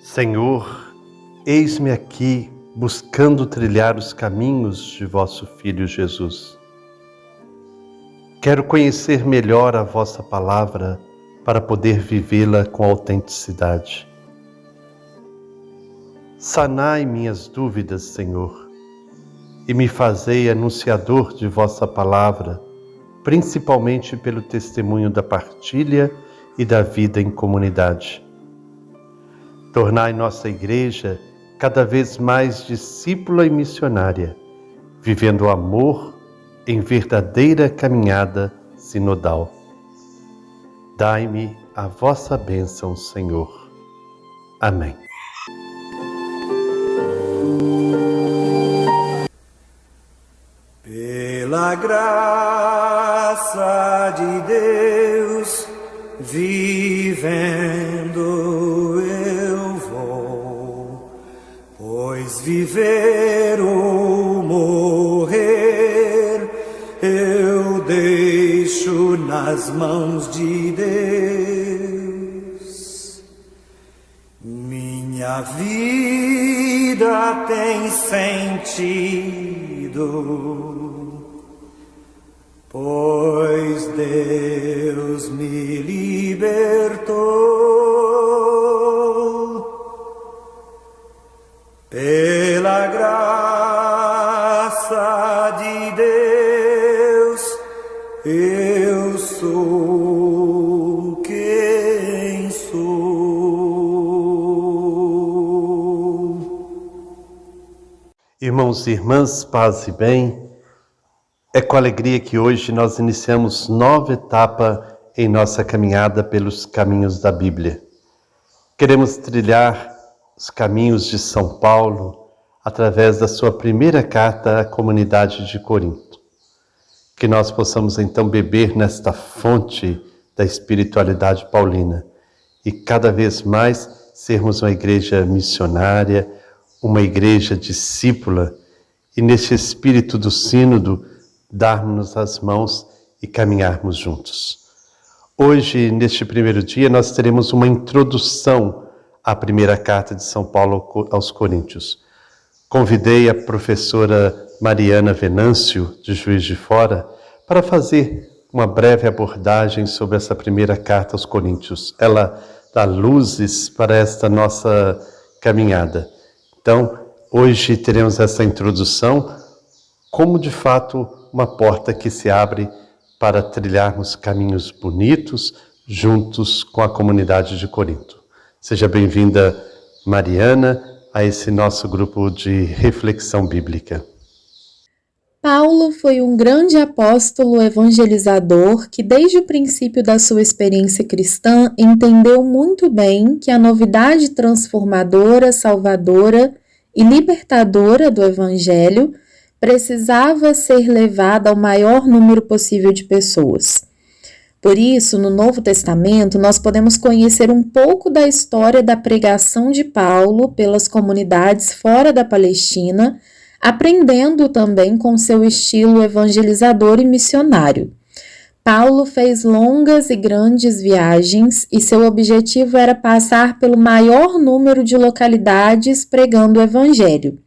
Senhor, eis-me aqui buscando trilhar os caminhos de vosso Filho Jesus. Quero conhecer melhor a vossa palavra para poder vivê-la com autenticidade. Sanai minhas dúvidas, Senhor, e me fazei anunciador de vossa palavra, principalmente pelo testemunho da partilha e da vida em comunidade. Tornai nossa Igreja cada vez mais discípula e missionária, vivendo o amor em verdadeira caminhada sinodal. Dai-me a vossa bênção, Senhor. Amém. Pela graça de Deus, vivendo eu vou, pois viver ou morrer eu deixo nas mãos de Deus. Minha vida tem sentido, pois Deus me libertou. Pela graça de Deus, eu sou quem sou. Irmãos e irmãs, paz e bem. É com alegria que hoje nós iniciamos nova etapa em nossa caminhada pelos caminhos da Bíblia. Queremos trilhar os caminhos de São Paulo através da sua primeira carta à comunidade de Corinto. Que nós possamos então beber nesta fonte da espiritualidade paulina e cada vez mais sermos uma igreja missionária, uma igreja discípula e nesse espírito do sínodo darmos as mãos e caminharmos juntos. Hoje, neste primeiro dia, nós teremos uma introdução à primeira carta de São Paulo aos Coríntios. Convidei a professora Mariana Venâncio, de Juiz de Fora, para fazer uma breve abordagem sobre essa primeira carta aos Coríntios. Ela dá luzes para esta nossa caminhada. Então, hoje teremos essa introdução como, de fato, uma porta que se abre para trilharmos caminhos bonitos juntos com a comunidade de Corinto. Seja bem-vinda, Mariana, a esse nosso grupo de reflexão bíblica. Paulo foi um grande apóstolo evangelizador que, desde o princípio da sua experiência cristã, entendeu muito bem que a novidade transformadora, salvadora e libertadora do Evangelho precisava ser levada ao maior número possível de pessoas. Por isso, no Novo Testamento, nós podemos conhecer um pouco da história da pregação de Paulo pelas comunidades fora da Palestina, aprendendo também com seu estilo evangelizador e missionário. Paulo fez longas e grandes viagens e seu objetivo era passar pelo maior número de localidades pregando o Evangelho.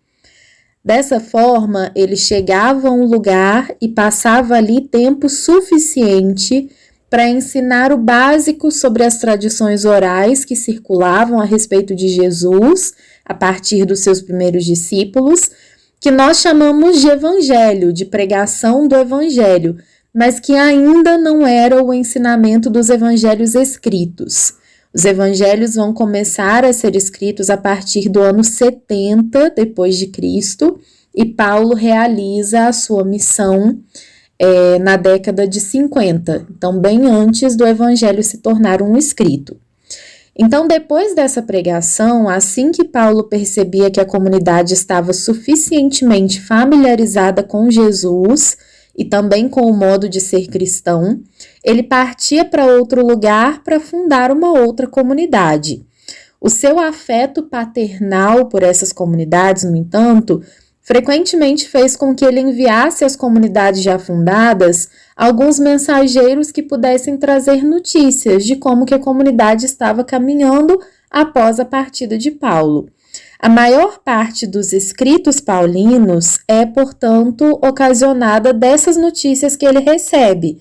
Dessa forma, ele chegava a um lugar e passava ali tempo suficiente para ensinar o básico sobre as tradições orais que circulavam a respeito de Jesus, a partir dos seus primeiros discípulos, que nós chamamos de evangelho, de pregação do evangelho, mas que ainda não era o ensinamento dos evangelhos escritos. Os evangelhos vão começar a ser escritos a partir do ano 70 depois de Cristo, e Paulo realiza a sua missão na década de 50, então bem antes do evangelho se tornar um escrito. Então, depois dessa pregação, assim que Paulo percebia que a comunidade estava suficientemente familiarizada com Jesus e também com o modo de ser cristão, ele partia para outro lugar para fundar uma outra comunidade. O seu afeto paternal por essas comunidades, no entanto, frequentemente fez com que ele enviasse às comunidades já fundadas alguns mensageiros que pudessem trazer notícias de como que a comunidade estava caminhando após a partida de Paulo. A maior parte dos escritos paulinos é, portanto, ocasionada dessas notícias que ele recebe,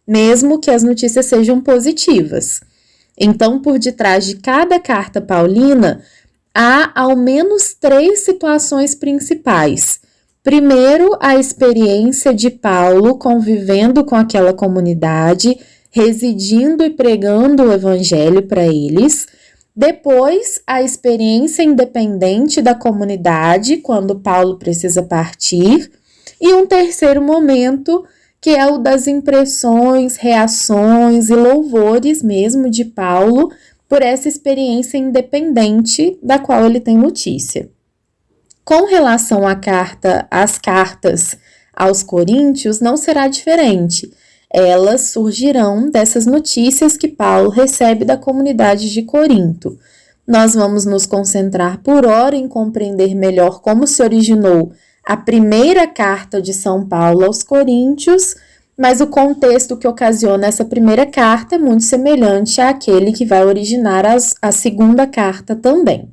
mesmo que as notícias sejam positivas. Então, por detrás de cada carta paulina, há ao menos 3 situações principais. Primeiro, a experiência de Paulo convivendo com aquela comunidade, residindo e pregando o evangelho para eles. Depois, a experiência independente da comunidade, quando Paulo precisa partir. E um terceiro momento, que é o das impressões, reações e louvores mesmo de Paulo por essa experiência independente da qual ele tem notícia. Com relação às cartas aos coríntios, não será diferente. Elas surgirão dessas notícias que Paulo recebe da comunidade de Corinto. Nós vamos nos concentrar por hora em compreender melhor como se originou a primeira carta de São Paulo aos Coríntios, mas o contexto que ocasiona essa primeira carta é muito semelhante àquele que vai originar a segunda carta também.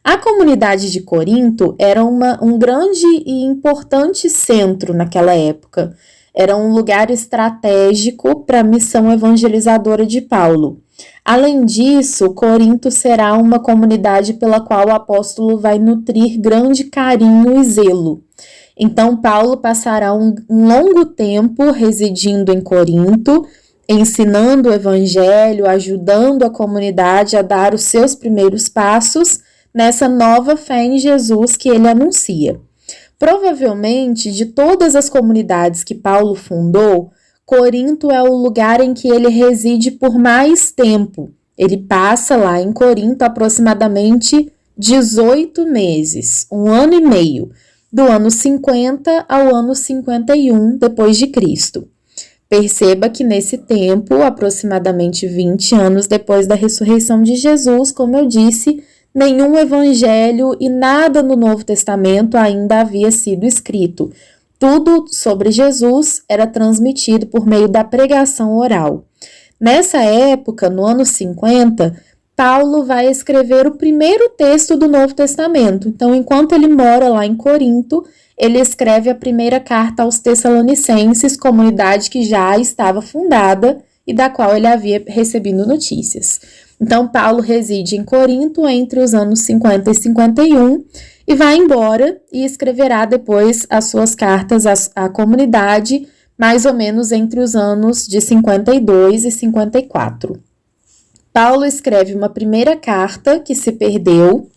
A comunidade de Corinto era um grande e importante centro naquela época. Era um lugar estratégico para a missão evangelizadora de Paulo. Além disso, Corinto será uma comunidade pela qual o apóstolo vai nutrir grande carinho e zelo. Então, Paulo passará um longo tempo residindo em Corinto, ensinando o evangelho, ajudando a comunidade a dar os seus primeiros passos nessa nova fé em Jesus que ele anuncia. Provavelmente, de todas as comunidades que Paulo fundou, Corinto é o lugar em que ele reside por mais tempo. Ele passa lá em Corinto aproximadamente 18 meses, 1 ano e meio, do ano 50 ao ano 51 depois de Cristo. Perceba que nesse tempo, aproximadamente 20 anos depois da ressurreição de Jesus, como eu disse, nenhum evangelho e nada no Novo Testamento ainda havia sido escrito. Tudo sobre Jesus era transmitido por meio da pregação oral. Nessa época, no ano 50, Paulo vai escrever o primeiro texto do Novo Testamento. Então, enquanto ele mora lá em Corinto, ele escreve a primeira carta aos Tessalonicenses, comunidade que já estava fundada e da qual ele havia recebido notícias. Então, Paulo reside em Corinto entre os anos 50 e 51 e vai embora e escreverá depois as suas cartas à comunidade, mais ou menos entre os anos de 52 e 54. Paulo escreve uma primeira carta que se perdeu,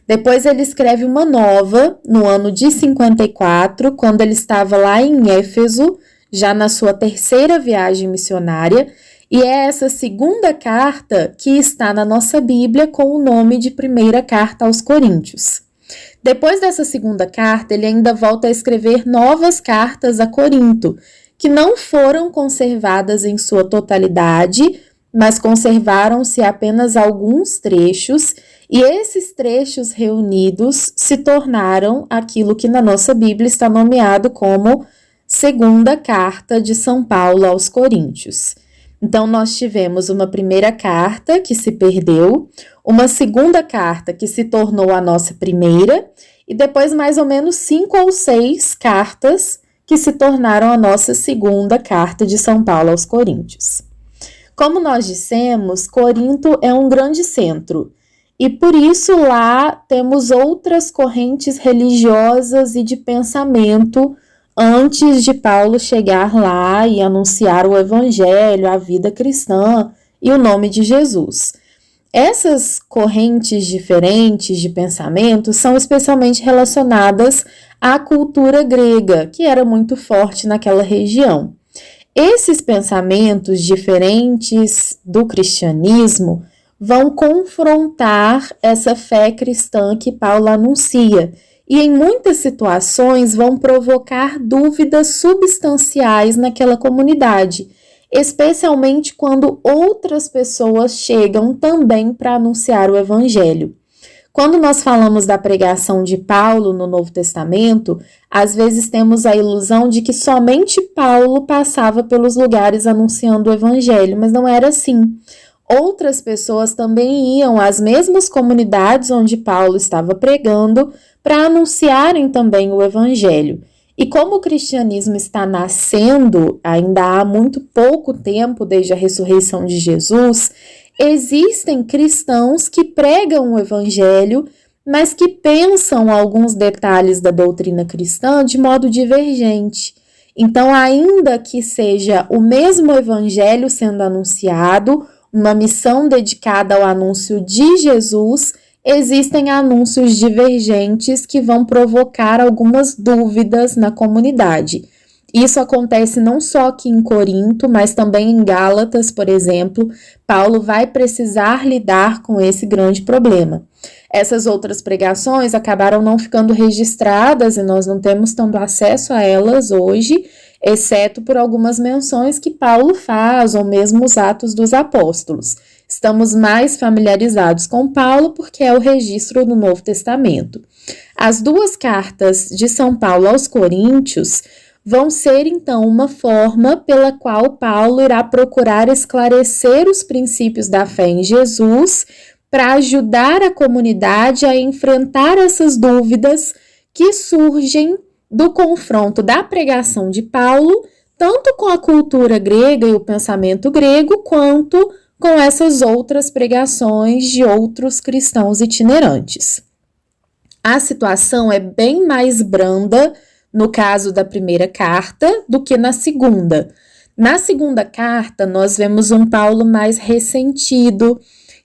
depois ele escreve uma nova no ano de 54, quando ele estava lá em Éfeso, já na sua terceira viagem missionária, e é essa segunda carta que está na nossa Bíblia com o nome de Primeira Carta aos Coríntios. Depois dessa segunda carta, ele ainda volta a escrever novas cartas a Corinto, que não foram conservadas em sua totalidade, mas conservaram-se apenas alguns trechos, e esses trechos reunidos se tornaram aquilo que na nossa Bíblia está nomeado como Segunda Carta de São Paulo aos Coríntios. Então, nós tivemos uma primeira carta que se perdeu, uma segunda carta que se tornou a nossa primeira, e depois mais ou menos 5 ou 6 cartas que se tornaram a nossa segunda carta de São Paulo aos Coríntios. Como nós dissemos, Corinto é um grande centro, e por isso lá temos outras correntes religiosas e de pensamento antes de Paulo chegar lá e anunciar o evangelho, a vida cristã e o nome de Jesus. Essas correntes diferentes de pensamento são especialmente relacionadas à cultura grega, que era muito forte naquela região. Esses pensamentos diferentes do cristianismo vão confrontar essa fé cristã que Paulo anuncia, e em muitas situações vão provocar dúvidas substanciais naquela comunidade, especialmente quando outras pessoas chegam também para anunciar o evangelho. Quando nós falamos da pregação de Paulo no Novo Testamento, às vezes temos a ilusão de que somente Paulo passava pelos lugares anunciando o evangelho, mas não era assim. outras pessoas também iam às mesmas comunidades onde Paulo estava pregando para anunciarem também o evangelho. E como o cristianismo está nascendo, ainda há muito pouco tempo desde a ressurreição de Jesus, existem cristãos que pregam o evangelho, mas que pensam alguns detalhes da doutrina cristã de modo divergente. Então, ainda que seja o mesmo evangelho sendo anunciado, uma missão dedicada ao anúncio de Jesus, existem anúncios divergentes que vão provocar algumas dúvidas na comunidade. Isso acontece não só aqui em Corinto, mas também em Gálatas, por exemplo. Paulo vai precisar lidar com esse grande problema. Essas outras pregações acabaram não ficando registradas e nós não temos tanto acesso a elas hoje, exceto por algumas menções que Paulo faz, ou mesmo os Atos dos Apóstolos. Estamos mais familiarizados com Paulo porque é o registro do Novo Testamento. As duas cartas de São Paulo aos Coríntios vão ser, então, uma forma pela qual Paulo irá procurar esclarecer os princípios da fé em Jesus para ajudar a comunidade a enfrentar essas dúvidas que surgem do confronto da pregação de Paulo, tanto com a cultura grega e o pensamento grego, quanto com essas outras pregações de outros cristãos itinerantes. A situação é bem mais branda no caso da primeira carta do que na segunda. Na segunda carta, nós vemos um Paulo mais ressentido,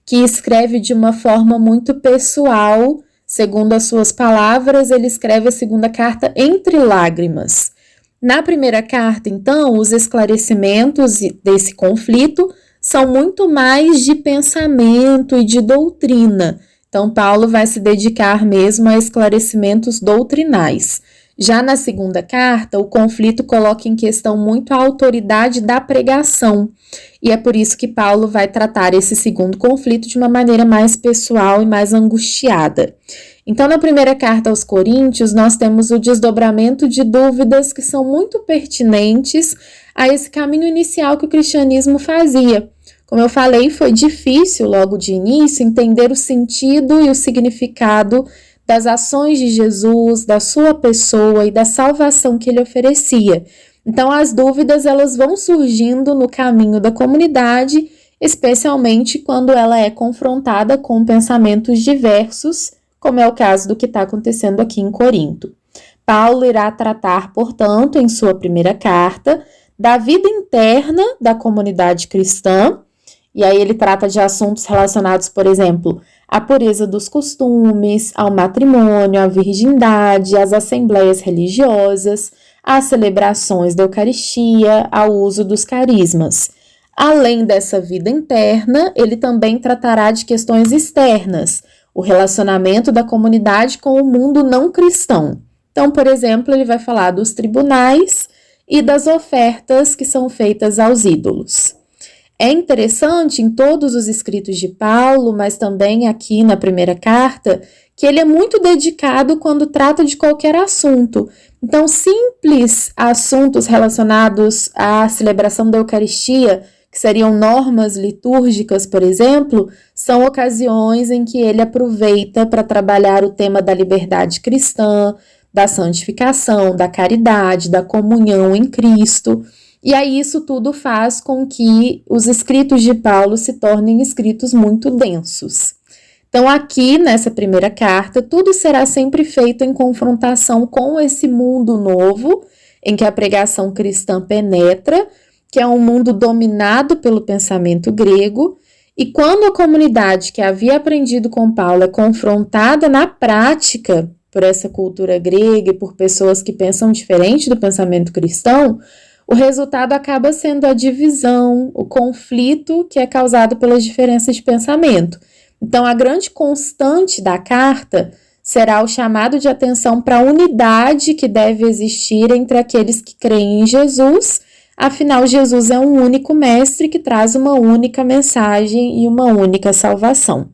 que escreve de uma forma muito pessoal. Segundo as suas palavras, ele escreve a segunda carta entre lágrimas. Na primeira carta, então, os esclarecimentos desse conflito são muito mais de pensamento e de doutrina. Então, Paulo vai se dedicar mesmo a esclarecimentos doutrinais. Já na segunda carta, o conflito coloca em questão muito a autoridade da pregação, e é por isso que Paulo vai tratar esse segundo conflito de uma maneira mais pessoal e mais angustiada. Então, na primeira carta aos Coríntios, nós temos o desdobramento de dúvidas que são muito pertinentes a esse caminho inicial que o cristianismo fazia. Como eu falei, foi difícil logo de início entender o sentido e o significado das ações de Jesus, da sua pessoa e da salvação que ele oferecia. Então, as dúvidas elas vão surgindo no caminho da comunidade, especialmente quando ela é confrontada com pensamentos diversos, como é o caso do que está acontecendo aqui em Corinto. Paulo irá tratar, portanto, em sua primeira carta, da vida interna da comunidade cristã, e aí ele trata de assuntos relacionados, por exemplo, à pureza dos costumes, ao matrimônio, à virgindade, às assembleias religiosas, às celebrações da Eucaristia, ao uso dos carismas. Além dessa vida interna, ele também tratará de questões externas, o relacionamento da comunidade com o mundo não cristão. Então, por exemplo, ele vai falar dos tribunais e das ofertas que são feitas aos ídolos. É interessante em todos os escritos de Paulo, mas também aqui na primeira carta, que ele é muito dedicado quando trata de qualquer assunto. Então, simples assuntos relacionados à celebração da Eucaristia, que seriam normas litúrgicas, por exemplo, são ocasiões em que ele aproveita para trabalhar o tema da liberdade cristã, da santificação, da caridade, da comunhão em Cristo. E aí isso tudo faz com que os escritos de Paulo se tornem escritos muito densos. Então aqui, nessa primeira carta, tudo será sempre feito em confrontação com esse mundo novo, em que a pregação cristã penetra, que é um mundo dominado pelo pensamento grego, e quando a comunidade que havia aprendido com Paulo é confrontada na prática por essa cultura grega e por pessoas que pensam diferente do pensamento cristão, o resultado acaba sendo a divisão, o conflito que é causado pelas diferenças de pensamento. Então, a grande constante da carta será o chamado de atenção para a unidade que deve existir entre aqueles que creem em Jesus. Afinal, Jesus é um único mestre que traz uma única mensagem e uma única salvação.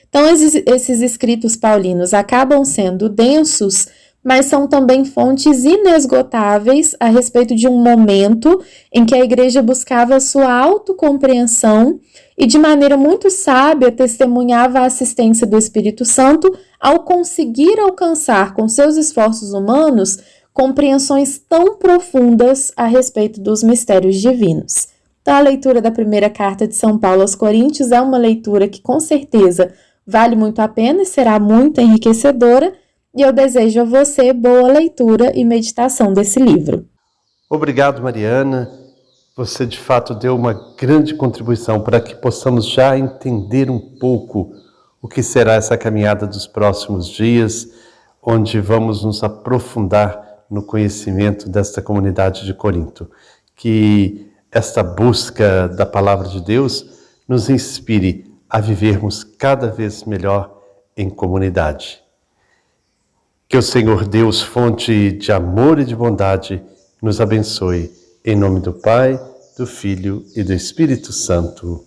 Então, esses escritos paulinos acabam sendo densos mas são também fontes inesgotáveis a respeito de um momento em que a igreja buscava sua autocompreensão e, de maneira muito sábia, testemunhava a assistência do Espírito Santo ao conseguir alcançar, com seus esforços humanos, compreensões tão profundas a respeito dos mistérios divinos. Então, a leitura da primeira carta de São Paulo aos Coríntios é uma leitura que, com certeza, vale muito a pena e será muito enriquecedora, e eu desejo a você boa leitura e meditação desse livro. Obrigado, Mariana. Você, de fato, deu uma grande contribuição para que possamos já entender um pouco o que será essa caminhada dos próximos dias, onde vamos nos aprofundar no conhecimento desta comunidade de Corinto. Que esta busca da Palavra de Deus nos inspire a vivermos cada vez melhor em comunidade. Que o Senhor Deus, fonte de amor e de bondade, nos abençoe. Em nome do Pai, do Filho e do Espírito Santo.